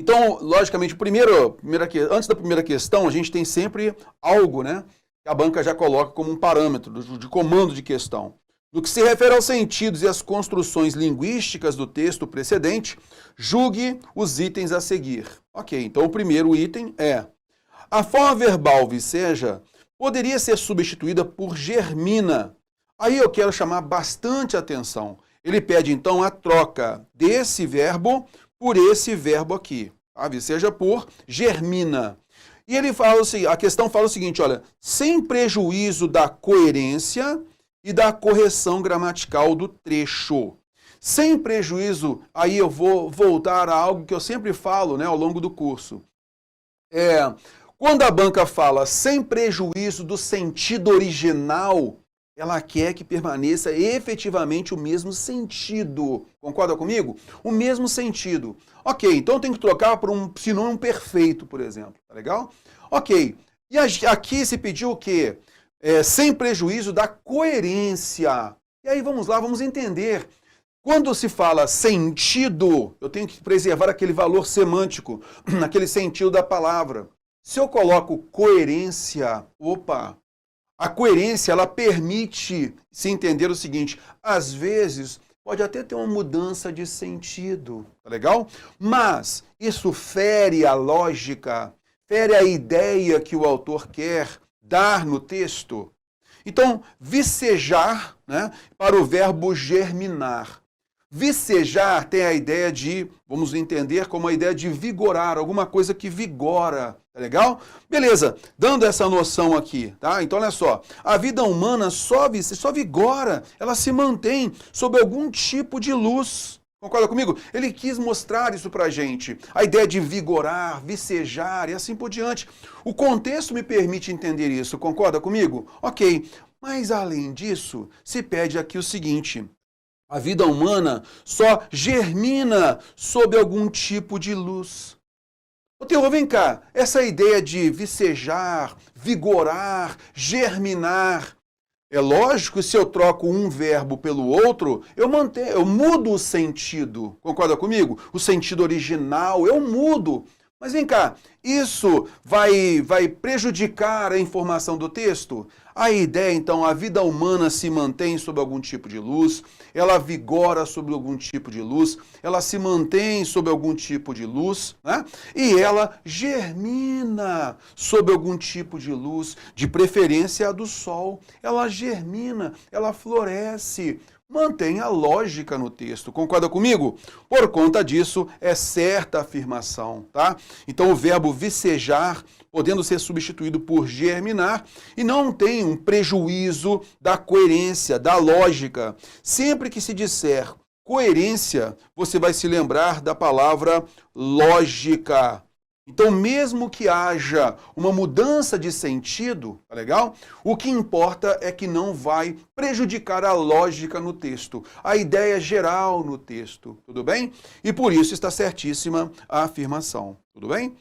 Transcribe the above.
Então, logicamente, antes da primeira questão, a gente tem sempre algo, né, que a banca já coloca como um parâmetro de comando de questão. No que se refere aos sentidos e às construções linguísticas do texto precedente, julgue os itens a seguir. Ok, então o primeiro item é: a forma verbal viceja poderia ser substituída por germina. Aí eu quero chamar bastante atenção. Ele pede então a troca desse verbo por esse verbo aqui, tá? Viceja por germina. E ele fala assim, a questão fala o seguinte, olha, sem prejuízo da coerência e da correção gramatical do trecho. Sem prejuízo, aí eu vou voltar a algo que eu sempre falo, né, ao longo do curso. Quando a banca fala sem prejuízo do sentido original, ela quer que permaneça efetivamente o mesmo sentido. Concorda comigo? O mesmo sentido. Ok, então tem que trocar por um sinônimo perfeito, por exemplo. Tá legal? Ok. E aqui se pediu o quê? Sem prejuízo da coerência. E aí vamos lá, vamos entender. Quando se fala sentido, eu tenho que preservar aquele valor semântico, aquele sentido da palavra. Se eu coloco coerência, a coerência ela permite se entender o seguinte, às vezes pode até ter uma mudança de sentido, tá legal? Mas isso fere a lógica, fere a ideia que o autor quer dar no texto. Então, vicejar, né, para o verbo germinar. Vicejar tem a ideia de, vamos entender como a ideia de vigorar, alguma coisa que vigora, tá legal? Beleza, dando essa noção aqui, tá? Então olha só, a vida humana só vigora, ela se mantém sob algum tipo de luz. Concorda comigo? Ele quis mostrar isso pra gente, a ideia de vigorar, vicejar e assim por diante. O contexto me permite entender isso, concorda comigo? Ok, mas além disso, se pede aqui o seguinte: a vida humana só germina sob algum tipo de luz. Ô Teô, vem cá, essa ideia de vicejar, vigorar, germinar, é lógico, se eu troco um verbo pelo outro, eu mudo o sentido. Concorda comigo? O sentido original, eu mudo. Mas vem cá, isso vai prejudicar a informação do texto? A ideia, então, a vida humana se mantém sob algum tipo de luz, ela vigora sob algum tipo de luz, ela se mantém sob algum tipo de luz, né? E ela germina sob algum tipo de luz, de preferência a do sol. Ela germina, ela floresce. Mantém a lógica no texto. Concorda comigo? Por conta disso, é certa a afirmação, tá? Então, o verbo vicejar, podendo ser substituído por germinar, e não tem um prejuízo da coerência, da lógica. Sempre que se disser coerência, você vai se lembrar da palavra lógica. Então, mesmo que haja uma mudança de sentido, tá legal? O que importa é que não vai prejudicar a lógica no texto, a ideia geral no texto, tudo bem? E por isso está certíssima a afirmação, tudo bem?